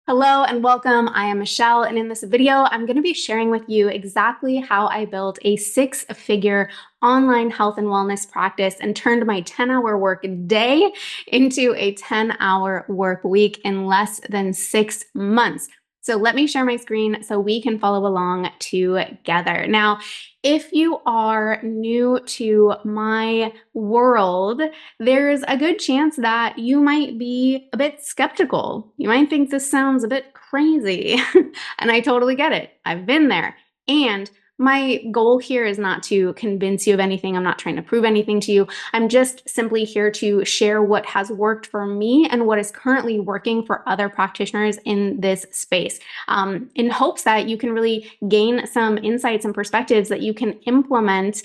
Hello and welcome. I am Michelle, and in this video, I'm going to be sharing with you exactly how I built a six-figure online health and wellness practice and turned my 10-hour work day into a 10-hour work week in less than 6 months. So let me share my screen so we can follow along together. Now, if you are new to my world, there's a good chance that you might be a bit skeptical. You might think this sounds a bit crazy, and I totally get it. I've been there. And my goal here is not to convince you of anything. I'm not trying to prove anything to you. I'm just simply here to share what has worked for me and what is currently working for other practitioners in this space, in hopes that you can really gain some insights and perspectives that you can implement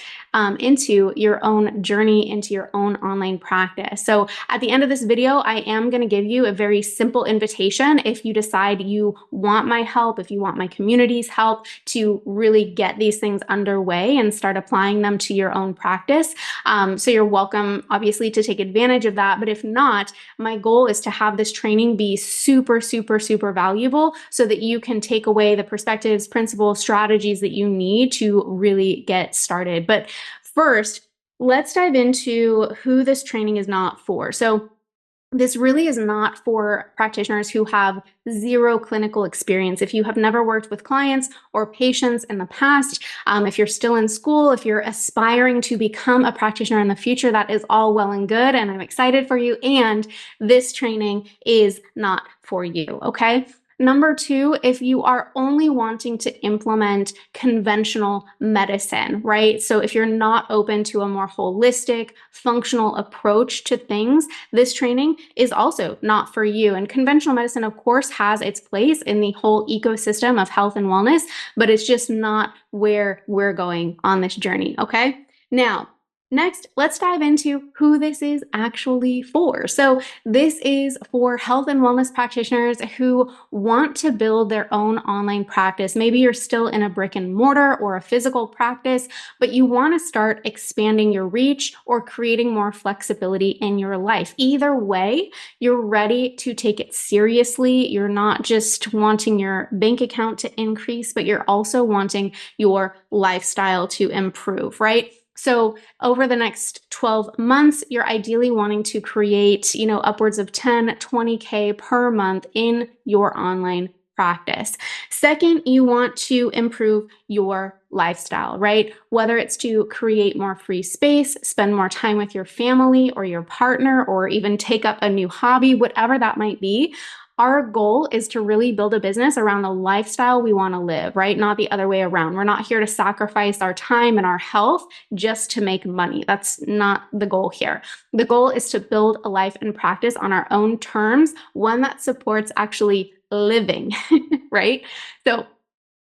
into your own journey, into your own online practice. So at the end of this video, I am going to give you a very simple invitation if you decide you want my help, if you want my community's help to really get these things underway and start applying them to your own practice. So you're welcome, obviously, to take advantage of that. But if not, my goal is to have this training be super, super, super valuable so that you can take away the perspectives, principles, strategies that you need to really get started. But first, let's dive into who this training is not for. So this really is not for practitioners who have zero clinical experience. If you have never worked with clients or patients in the past, if you're still in school, if you're aspiring to become a practitioner in the future, that is all well and good, and I'm excited for you. And this training is not for you, okay? Number two, if you are only wanting to implement conventional medicine, right? So if you're not open to a more holistic, functional approach to things, this training is also not for you. And conventional medicine, of course, has its place in the whole ecosystem of health and wellness, but it's just not where we're going on this journey, okay? Now, next, let's dive into who this is actually for. So this is for health and wellness practitioners who want to build their own online practice. Maybe you're still in a brick and mortar or a physical practice, but you want to start expanding your reach or creating more flexibility in your life. Either way, you're ready to take it seriously. You're not just wanting your bank account to increase, but you're also wanting your lifestyle to improve, right? So over the next 12 months, you're ideally wanting to create, upwards of 10, 20K per month in your online practice. Second, you want to improve your lifestyle, right? Whether it's to create more free space, spend more time with your family or your partner, or even take up a new hobby, whatever that might be. Our goal is to really build a business around the lifestyle we want to live, right? Not the other way around. We're not here to sacrifice our time and our health just to make money. That's not the goal here. The goal is to build a life and practice on our own terms, one that supports actually living, right? So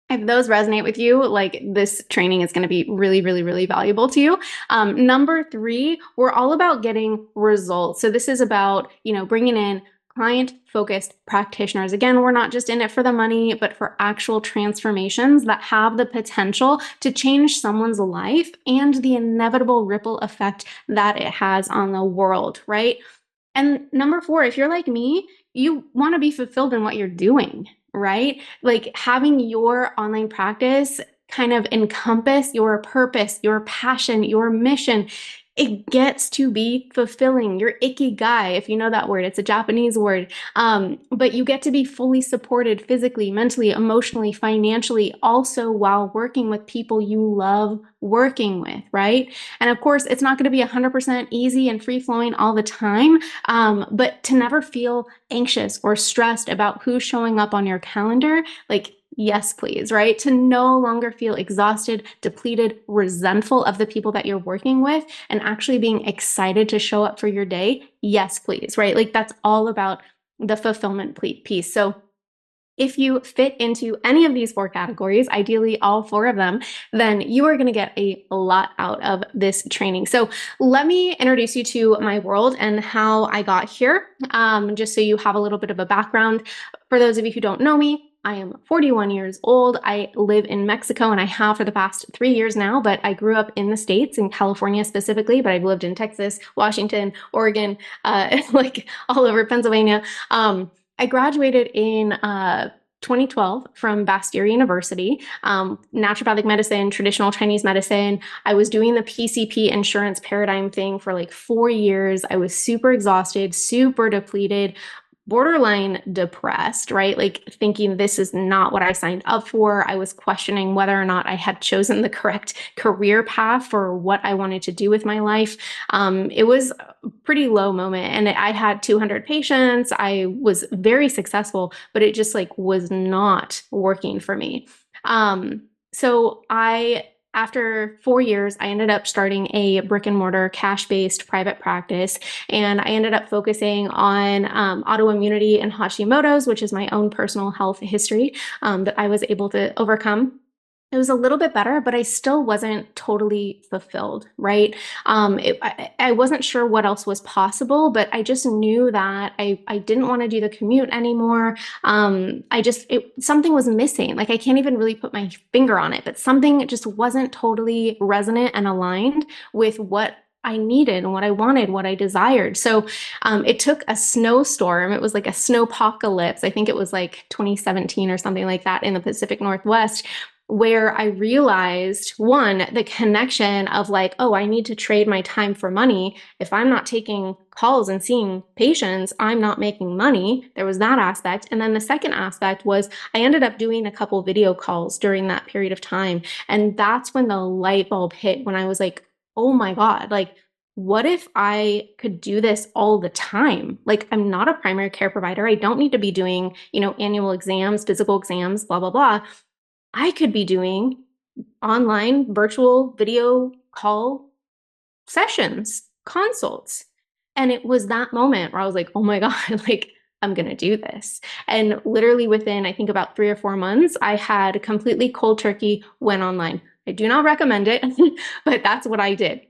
if those resonate with you, like, this training is going to be really, really, really valuable to you. Number three, we're all about getting results. So this is about, bringing in client-focused practitioners. Again, we're not just in it for the money, but for actual transformations that have the potential to change someone's life and the inevitable ripple effect that it has on the world, right? And number four, if you're like me, you want to be fulfilled in what you're doing, right? Like, having your online practice kind of encompass your purpose, your passion, your mission. It gets to be fulfilling. Your ikigai, if you know that word, it's a Japanese word. But you get to be fully supported physically, mentally, emotionally, financially, also while working with people you love working with, right? And of course, it's not going to be 100% easy and free flowing all the time, but to never feel anxious or stressed about who's showing up on your calendar, like, yes, please, right? To no longer feel exhausted, depleted, resentful of the people that you're working with, and actually being excited to show up for your day. Yes, please, right? Like, that's all about the fulfillment piece. So if you fit into any of these four categories, ideally all four of them, then you are going to get a lot out of this training. So let me introduce you to my world and how I got here, just so you have a little bit of a background. For those of you who don't know me, I am 41 years old. I live in Mexico, and I have for the past 3 years now, but I grew up in the States, in California specifically, but I've lived in Texas, Washington, Oregon, like all over Pennsylvania. I graduated in 2012 from Bastyr University, naturopathic medicine, traditional Chinese medicine. I was doing the PCP insurance paradigm thing for like 4 years. I was super exhausted, super depleted, borderline depressed, right? Like thinking this is not what I signed up for. I was questioning whether or not I had chosen the correct career path for what I wanted to do with my life. It was a pretty low moment, and I had 200 patients. I was very successful, but it just like was not working for me. So after 4 years, I ended up starting a brick and mortar cash-based private practice, and I ended up focusing on autoimmunity and Hashimoto's, which is my own personal health history that I was able to overcome. It was a little bit better, but I still wasn't totally fulfilled, right? I wasn't sure what else was possible, but I just knew that I didn't want to do the commute anymore. Something was missing. Like I can't even really put my finger on it, but something just wasn't totally resonant and aligned with what I needed and what I wanted, what I desired. So it took a snowstorm. It was like a snowpocalypse. I think it was like 2017 or something like that in the Pacific Northwest, where I realized one, the connection of like, oh, I need to trade my time for money. If I'm not taking calls and seeing patients, I'm not making money. There was that aspect. And then the second aspect was I ended up doing a couple video calls during that period of time. And that's when the light bulb hit, when I was like, oh my God, like, what if I could do this all the time? Like, I'm not a primary care provider. I don't need to be doing, annual exams, physical exams, blah, blah, blah. I could be doing online virtual video call sessions, consults. And it was that moment where I was like, oh my God, like I'm going to do this. And literally within, I think about 3 or 4 months, I had completely cold turkey went online. I do not recommend it, but that's what I did.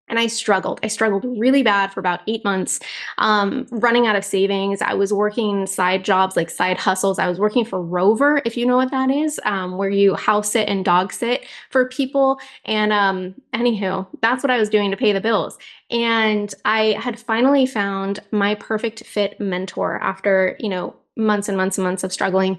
And I struggled. I struggled really bad for about 8 months, running out of savings. I was working side jobs, like side hustles. I was working for Rover, if you know what that is, where you house sit and dog sit for people. And anywho, that's what I was doing to pay the bills. And I had finally found my perfect fit mentor after, months and months and months of struggling.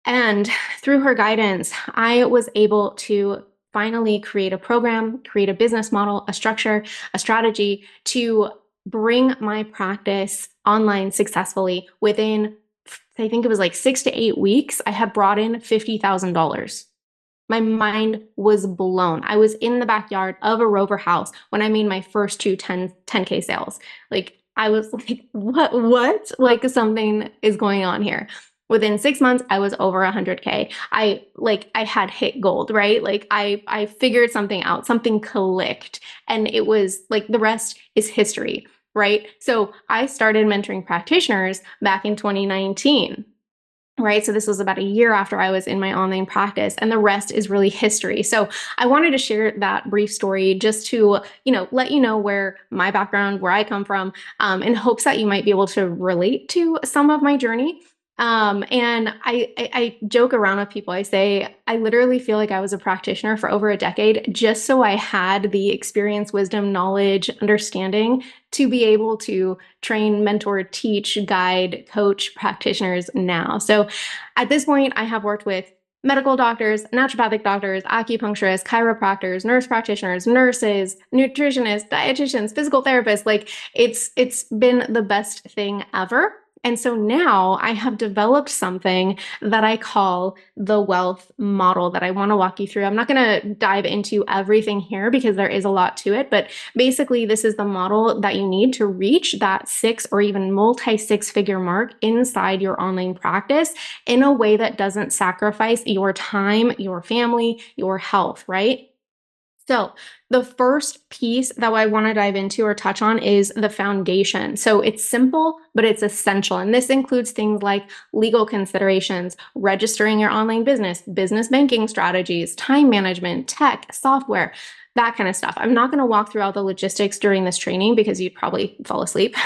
And through her guidance, I was able to finally create a program, create a business model, a structure, a strategy to bring my practice online successfully. Within, I think it was like 6 to 8 weeks, I had brought in $50,000. My mind was blown. I was in the backyard of a Rover house when I made my first two 10K sales. Like, I was like, what? Like, something is going on here. Within 6 months, I was over 100K. I had hit gold, right? Like I figured something out, something clicked, and it was like the rest is history, right? So I started mentoring practitioners back in 2019. Right. So this was about a year after I was in my online practice, and the rest is really history. So I wanted to share that brief story just to, let you know where my background, where I come from, in hopes that you might be able to relate to some of my journey. And I joke around with people. I say, I literally feel like I was a practitioner for over a decade just so I had the experience, wisdom, knowledge, understanding to be able to train, mentor, teach, guide, coach practitioners now. So at this point, I have worked with medical doctors, naturopathic doctors, acupuncturists, chiropractors, nurse practitioners, nurses, nutritionists, dietitians, physical therapists. Like it's been the best thing ever. And so now I have developed something that I call the WELLth model that I want to walk you through. I'm not going to dive into everything here because there is a lot to it, but basically this is the model that you need to reach that 6 or even multi-6-figure mark inside your online practice in a way that doesn't sacrifice your time, your family, your health, right? So the first piece that I want to dive into or touch on is the foundation. So it's simple, but it's essential. And this includes things like legal considerations, registering your online business, business banking strategies, time management, tech, software, that kind of stuff. I'm not going to walk through all the logistics during this training because you'd probably fall asleep,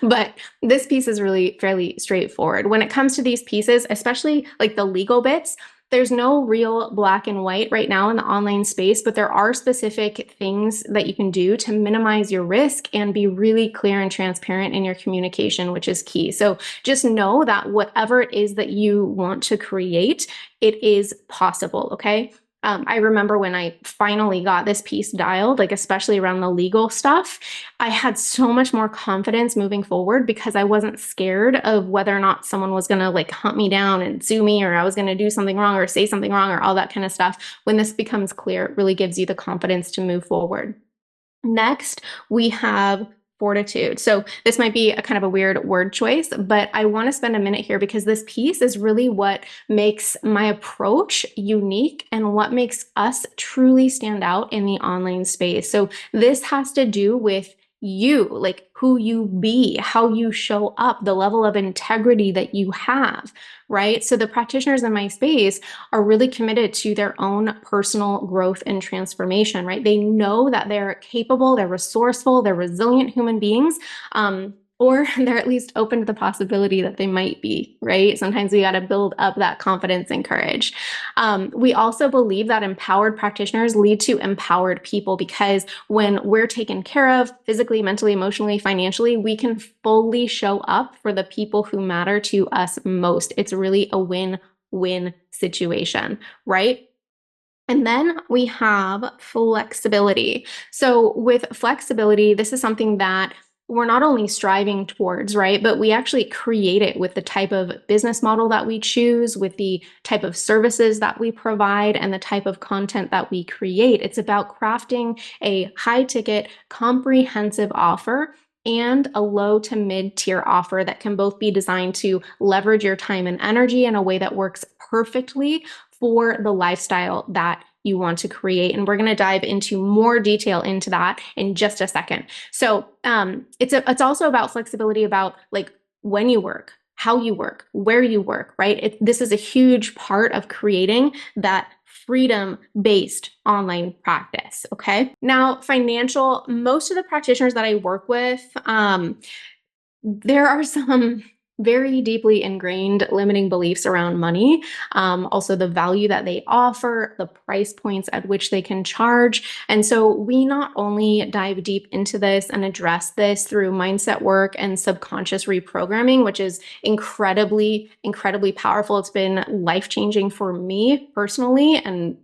but this piece is really fairly straightforward. When it comes to these pieces, especially like the legal bits, There's no real black and white right now in the online space, but there are specific things that you can do to minimize your risk and be really clear and transparent in your communication, which is key. So just know that whatever it is that you want to create, it is possible, okay? I remember when I finally got this piece dialed, like especially around the legal stuff, I had so much more confidence moving forward because I wasn't scared of whether or not someone was going to like hunt me down and sue me, or I was going to do something wrong or say something wrong or all that kind of stuff. When this becomes clear, it really gives you the confidence to move forward. Next, we have fortitude. So this might be a kind of a weird word choice, but I want to spend a minute here because this piece is really what makes my approach unique and what makes us truly stand out in the online space. So this has to do with you, like who you be, how you show up, the level of integrity that you have, right? So the practitioners in my space are really committed to their own personal growth and transformation, right? They know that they're capable, they're resourceful, they're resilient human beings. Or they're at least open to the possibility that they might be, right? Sometimes we got to build up that confidence and courage. We also believe that empowered practitioners lead to empowered people, because when we're taken care of physically, mentally, emotionally, financially, we can fully show up for the people who matter to us most. It's really a win-win situation, right? And then we have flexibility. So with flexibility, this is something that we're not only striving towards, right? But we actually create it with the type of business model that we choose, with the type of services that we provide, and the type of content that we create. It's about crafting a high ticket, comprehensive offer and a low to mid tier offer that can both be designed to leverage your time and energy in a way that works perfectly for the lifestyle that you want to create. And we're going to dive into more detail into that in just a second. So it's also about flexibility, about like when you work, how you work, where you work, right? This is a huge part of creating that freedom-based online practice, okay? Now, financial, most of the practitioners that I work with, there are some very deeply ingrained limiting beliefs around money. Also the value that they offer, the price points at which they can charge. And so we not only dive deep into this and address this through mindset work and subconscious reprogramming, which is incredibly, incredibly powerful. It's been life-changing for me personally and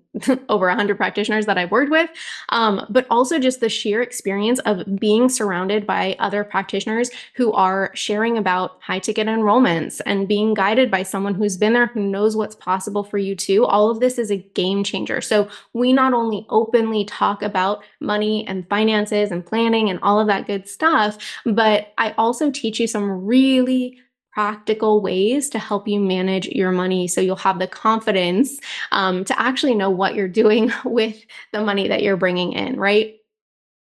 over 100 practitioners that I've worked with, but also just the sheer experience of being surrounded by other practitioners who are sharing about high ticket enrollments and being guided by someone who's been there, who knows what's possible for you too. All of this is a game changer. So we not only openly talk about money and finances and planning and all of that good stuff, but I also teach you some really practical ways to help you manage your money, so you'll have the confidence to actually know what you're doing with the money that you're bringing in, right?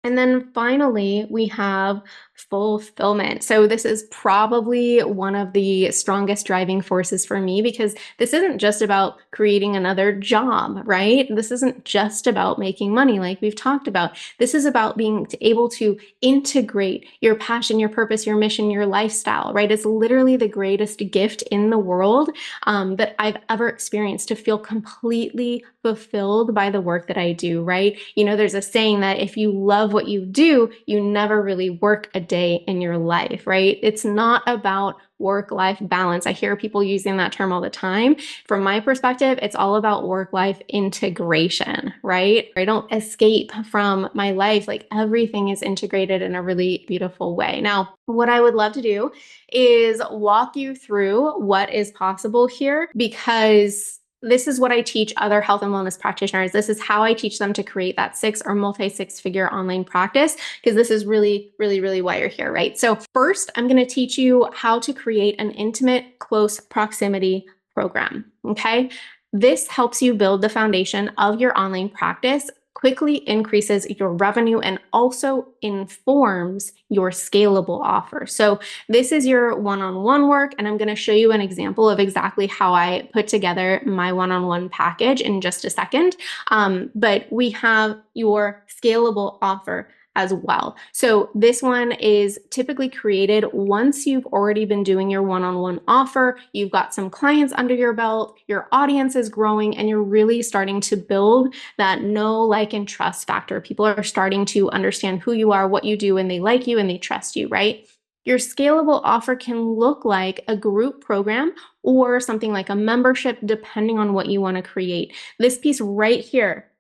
And then finally, we have fulfillment. So this is probably one of the strongest driving forces for me, because this isn't just about creating another job, right? This isn't just about making money like we've talked about. This is about being able to integrate your passion, your purpose, your mission, your lifestyle, right? It's literally the greatest gift in the world that I've ever experienced, to feel completely fulfilled by the work that I do, right? You know, there's a saying that if you love what you do, you never really work a day in your life, right? It's not about work-life balance. I hear people using that term all the time. From my perspective, it's all about work-life integration, right? I don't escape from my life. Like everything is integrated in a really beautiful way. Now, what I would love to do is walk you through what is possible here, because this is what I teach other health and wellness practitioners. This is how I teach them to create that six or multi-six figure online practice, because this is really, really, really why you're here, right? So first, I'm going to teach you how to create an intimate, close proximity program, okay? This helps you build the foundation of your online practice, quickly increases your revenue, and also informs your scalable offer. So this is your one-on-one work, and I'm going to show you an example of exactly how I put together my one-on-one package in just a second. But we have your scalable offer. as well. So this one is typically created once you've already been doing your one-on-one offer, you've got some clients under your belt, your audience is growing, and you're really starting to build that know, like, and trust factor. People are starting to understand who you are, what you do, and they like you and they trust you, right? Your scalable offer can look like a group program or something like a membership, depending on what you want to create. This piece right here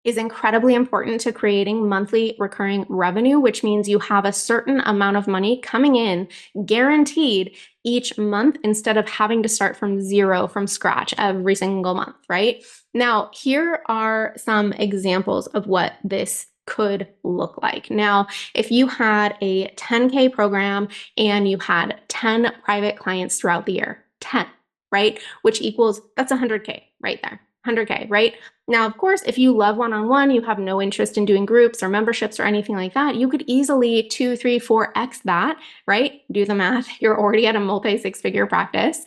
is incredibly important to creating monthly recurring revenue, which means you have a certain amount of money coming in guaranteed each month instead of having to start from zero, from scratch every single month, right? Now, here are some examples of what this could look like. Now, if you had a 10K program and you had 10 private clients throughout the year, 10, right? Which equals, that's 100K right there. 100K, right? Now, of course, if you love one-on-one, you have no interest in doing groups or memberships or anything like that, you could easily 2, 3, 4x that, right? Do the math. You're already at a multi-six-figure practice.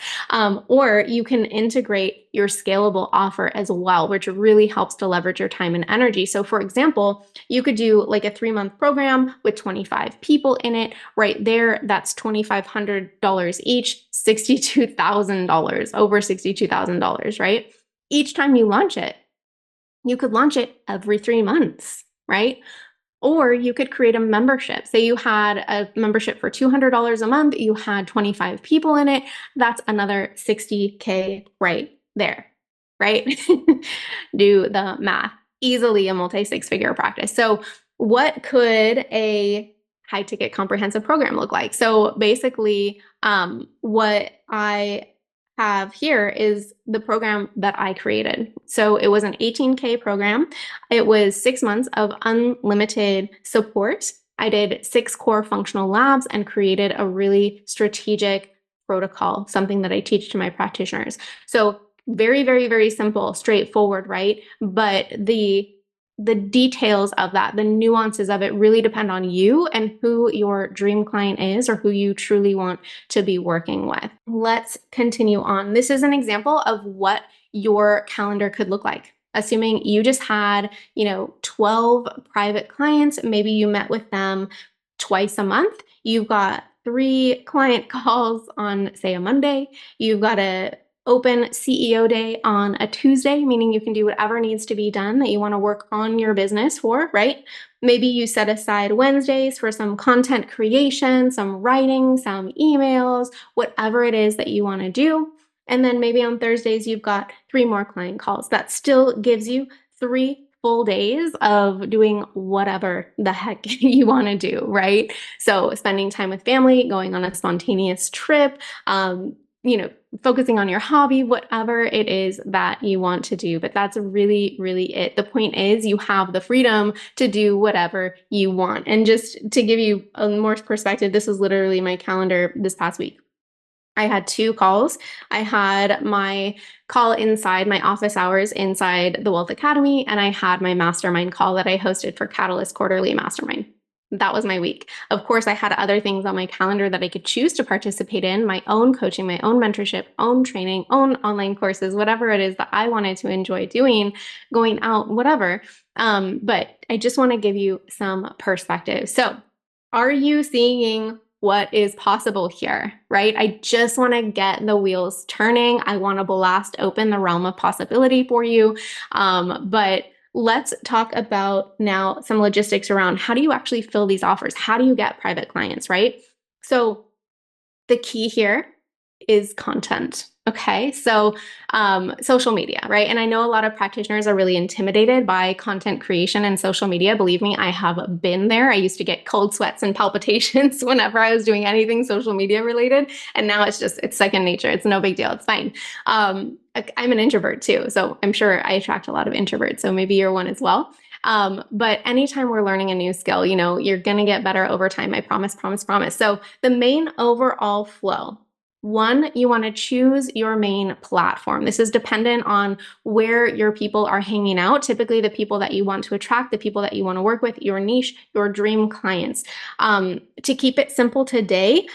Or you can integrate your scalable offer as well, which really helps to leverage your time and energy. So for example, you could do like a 3-month program with 25 people in it. Right there, that's $2,500 each, $62,000, over $62,000, right? Each time you launch it, you could launch it every 3 months, right? Or you could create a membership. Say you had a membership for $200 a month, you had 25 people in it, that's another 60K right there, right? Do the math. Easily a multi-six-figure practice. So what could a high ticket comprehensive program look like? So basically, what I have here is the program that I created. So it was an 18K program. It was 6 months of unlimited support. I did 6 core functional labs and created a really strategic protocol, something that I teach to my practitioners. So very, very, very simple, straightforward, right? But the details of that, the nuances of it really depend on you and who your dream client is or who you truly want to be working with. Let's continue on. This is an example of what your calendar could look like. Assuming you just had, 12 private clients, maybe you met with them twice a month. You've got 3 client calls on, say, a Monday. You've got a open CEO day on a Tuesday, meaning you can do whatever needs to be done that you want to work on your business for, right? Maybe you set aside Wednesdays for some content creation, some writing, some emails, whatever it is that you want to do. And then maybe on Thursdays, you've got 3 more client calls. That still gives you 3 full days of doing whatever the heck you want to do, right? So spending time with family, going on a spontaneous trip, focusing on your hobby, whatever it is that you want to do. But that's really, really it. The point is you have the freedom to do whatever you want. And just to give you a more perspective, this was literally my calendar this past week. I had 2 calls. I had my call inside my office hours inside the WELLth Academy, and I had my mastermind call that I hosted for Catalyst Quarterly Mastermind. That was my week. Of course, I had other things on my calendar that I could choose to participate in, my own coaching, my own mentorship, own training, own online courses, whatever it is that I wanted to enjoy doing, going out, whatever. But I just want to give you some perspective. So are you seeing what is possible here, right? I just want to get the wheels turning. I want to blast open the realm of possibility for you. But let's talk about now some logistics around how do you actually fill these offers? How do you get private clients, right? So the key here is content. Okay, so social media, right? And I know a lot of practitioners are really intimidated by content creation and social media. Believe me, I have been there. I used to get cold sweats and palpitations whenever I was doing anything social media related. And now it's second nature. It's no big deal. It's fine. I'm an introvert too, so I'm sure I attract a lot of introverts. So maybe you're one as well. But anytime we're learning a new skill, you're going to get better over time. I promise, promise, promise. So the main overall flow. 1, you want to choose your main platform. This is dependent on where your people are hanging out. Typically, the people that you want to attract, the people that you want to work with, your niche, your dream clients. To keep it simple today,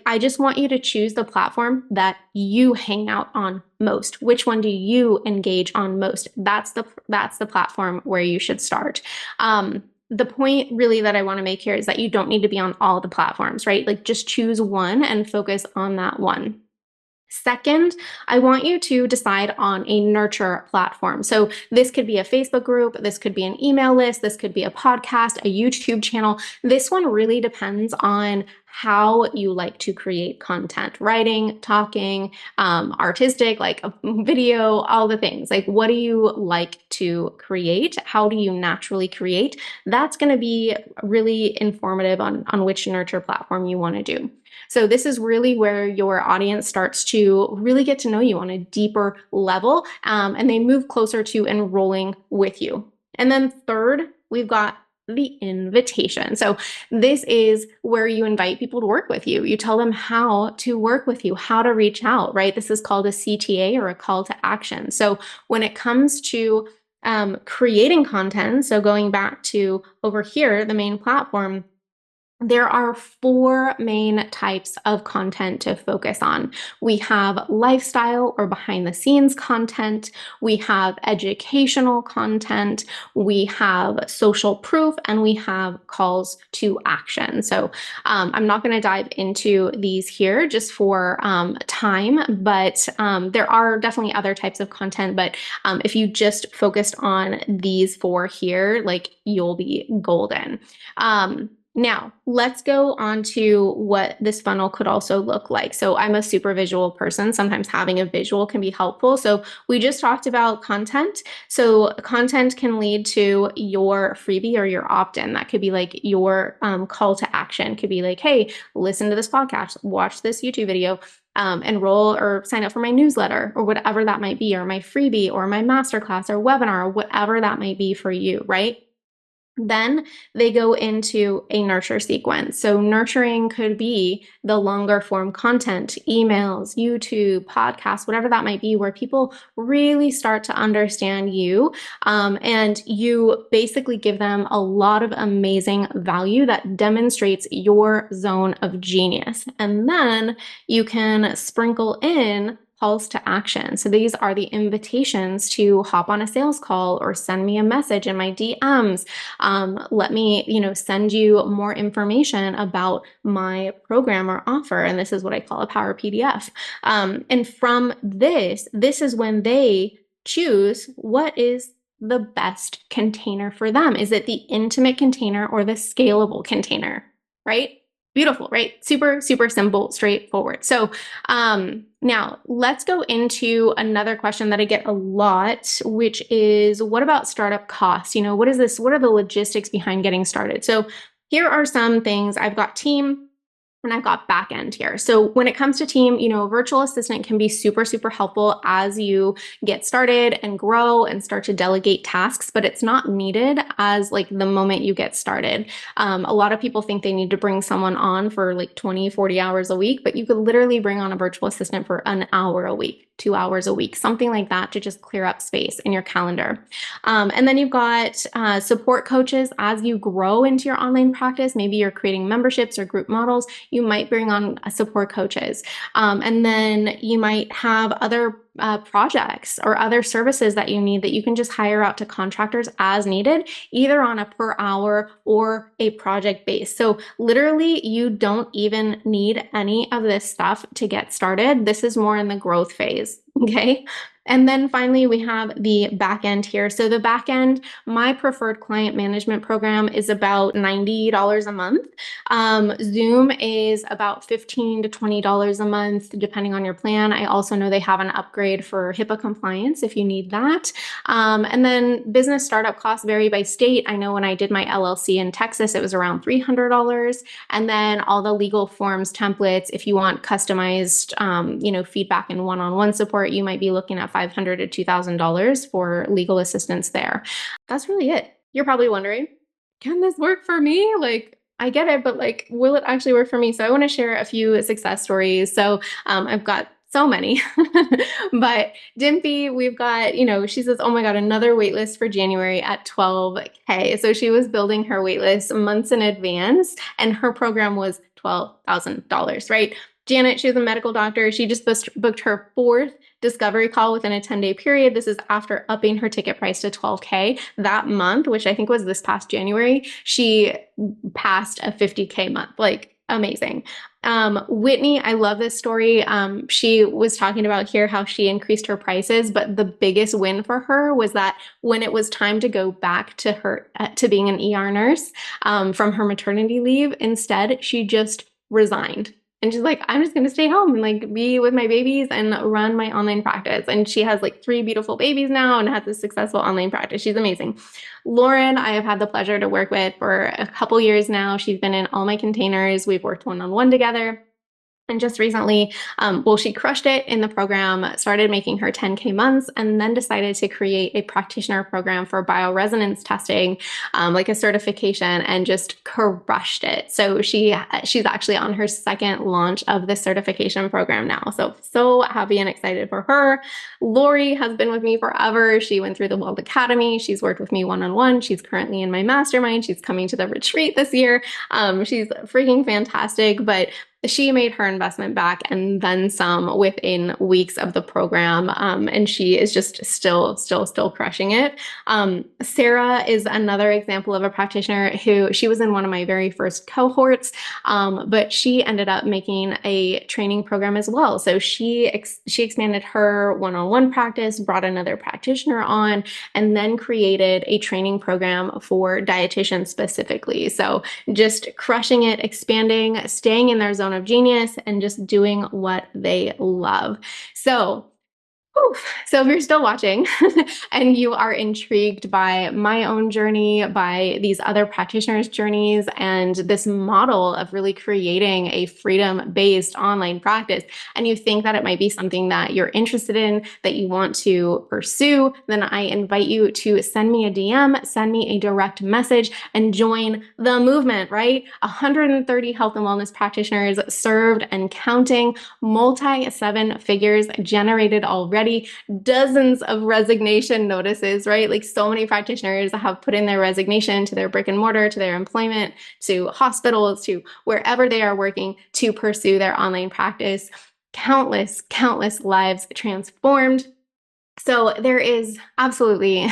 I just want you to choose the platform that you hang out on most. Which one do you engage on most? That's the platform where you should start. the point really that I want to make here is that you don't need to be on all the platforms, right? Like just choose one and focus on that one. Second, I want you to decide on a nurture platform. So this could be a Facebook group, this could be an email list, this could be a podcast, a YouTube channel. This one really depends on how you like to create content, writing, talking, artistic, like a video, all the things. Like, what do you like to create? How do you naturally create? That's going to be really informative on which nurture platform you want to do. So this is really where your audience starts to really get to know you on a deeper level, and they move closer to enrolling with you. And then third, we've got the invitation. So this is where you invite people to work with you. You tell them how to work with you, how to reach out, right? This is called a CTA, or a call to action. So when it comes to creating content, so going back to over here, the main platform, there are 4 main types of content to focus on. We have lifestyle or behind the scenes content. We have educational content. We have social proof, and we have calls to action. So I'm not going to dive into these here just for time, but there are definitely other types of content. But if you just focused on these 4 here, like, you'll be golden. Now, let's go on to what this funnel could also look like. So I'm a super visual person. Sometimes having a visual can be helpful. So we just talked about content. So content can lead to your freebie or your opt-in. That could be like your call to action. It could be like, hey, listen to this podcast, watch this YouTube video, enroll or sign up for my newsletter, or whatever that might be, or my freebie, or my masterclass or webinar, or whatever that might be for you, right? Then they go into a nurture sequence. So nurturing could be the longer form content, emails, YouTube, podcasts, whatever that might be, where people really start to understand you. And you basically give them a lot of amazing value that demonstrates your zone of genius. And then you can sprinkle in calls to action. So these are the invitations to hop on a sales call or send me a message in my DMs. Let me, send you more information about my program or offer. And this is what I call a power PDF. And from this is when they choose what is the best container for them. Is it the intimate container or the scalable container, right? Beautiful, right? Super, super simple, straightforward. So now let's go into another question that I get a lot, which is, what about startup costs? What is this? What are the logistics behind getting started? So here are some things. I've got team, and I've got back end here. So when it comes to team, a virtual assistant can be super, super helpful as you get started and grow and start to delegate tasks, but it's not needed as like the moment you get started. A lot of people think they need to bring someone on for like 20, 40 hours a week, but you could literally bring on a virtual assistant for an hour a week, 2 hours a week, something like that, to just clear up space in your calendar. And then you've got support coaches as you grow into your online practice. Maybe you're creating memberships or group models. You might bring on support coaches. And then you might have other projects or other services that you need that you can just hire out to contractors as needed, either on a per hour or a project base. So literally, you don't even need any of this stuff to get started. This is more in the growth phase. Okay. And then finally, we have the back end here. So the back end, my preferred client management program is about $90 a month. Zoom is about $15 to $20 a month, depending on your plan. I also know they have an upgrade for HIPAA compliance if you need that. And then business startup costs vary by state. I know when I did my LLC in Texas, it was around $300. And then all the legal forms, templates, if you want customized, feedback and one-on-one support, you might be looking at $500 to $2,000 for legal assistance there. That's really it. You're probably wondering, can this work for me? Like, I get it, but like, will it actually work for me? So I want to share a few success stories. So I've got so many, but Dimpy, we've got, she says, oh my God, another waitlist for January at 12K. So she was building her waitlist months in advance, and her program was $12,000, right? Janet, she was a medical doctor. She just booked her fourth discovery call within a 10-day period. This is after upping her ticket price to $12K that month, which I think was this past January. She passed a $50K month. Like, amazing. Whitney, I love this story. She was talking about here how she increased her prices, but the biggest win for her was that when it was time to go back to her to being an ER nurse from her maternity leave, instead she just resigned. And she's like, I'm just going to stay home and like be with my babies and run my online practice. And she has like 3 beautiful babies now and has a successful online practice. She's amazing. Lauren, I have had the pleasure to work with for a couple years now. She's been in all my containers. We've worked one-on-one together. And just recently, she crushed it in the program, started making her 10K months, and then decided to create a practitioner program for bioresonance testing, like a certification, and just crushed it. So she's actually on her second launch of this certification program now. So happy and excited for her. Lori has been with me forever. She went through the WELLth Academy. She's worked with me one-on-one. She's currently in my mastermind. She's coming to the retreat this year. She's freaking fantastic, but she made her investment back and then some within weeks of the program. And she is just still crushing it. Sarah is another example of a practitioner who she was in one of my very first cohorts, but she ended up making a training program as well. So she expanded her one-on-one practice, brought another practitioner on, and then created a training program for dietitians specifically. So just crushing it, expanding, staying in their zone of genius, and just doing what they love. So if you're still watching and you are intrigued by my own journey, by these other practitioners' journeys, and this model of really creating a freedom-based online practice, and you think that it might be something that you're interested in, that you want to pursue, then I invite you to send me a DM, send me a direct message, and join the movement, right? 130 health and wellness practitioners served and counting, multi-7 figures generated already, dozens of resignation notices, right? Like so many practitioners have put in their resignation to their brick and mortar, to their employment, to hospitals, to wherever they are working to pursue their online practice. Countless lives transformed. So there is absolutely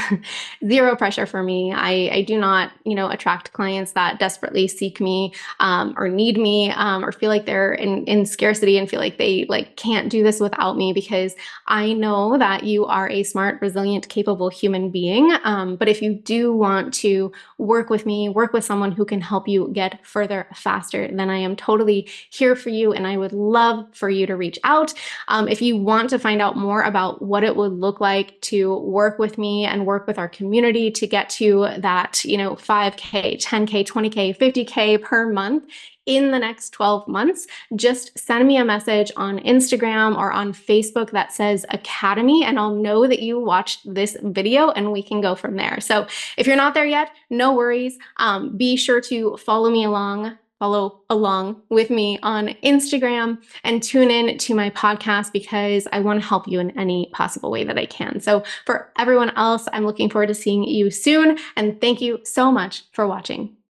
zero pressure for me. I do not, attract clients that desperately seek me or need me or feel like they're in scarcity and feel like they can't do this without me, because I know that you are a smart, resilient, capable human being. But if you do want to work with me, work with someone who can help you get further faster, then I am totally here for you, and I would love for you to reach out. If you want to find out more about what it would look like to work with me and work with our community to get to that, 5K, 10K, 20K, 50K per month in the next 12 months, just send me a message on Instagram or on Facebook that says Academy, and I'll know that you watched this video and we can go from there. So if you're not there yet, no worries. Be sure to follow along with me on Instagram and tune in to my podcast, because I want to help you in any possible way that I can. So for everyone else, I'm looking forward to seeing you soon, and thank you so much for watching.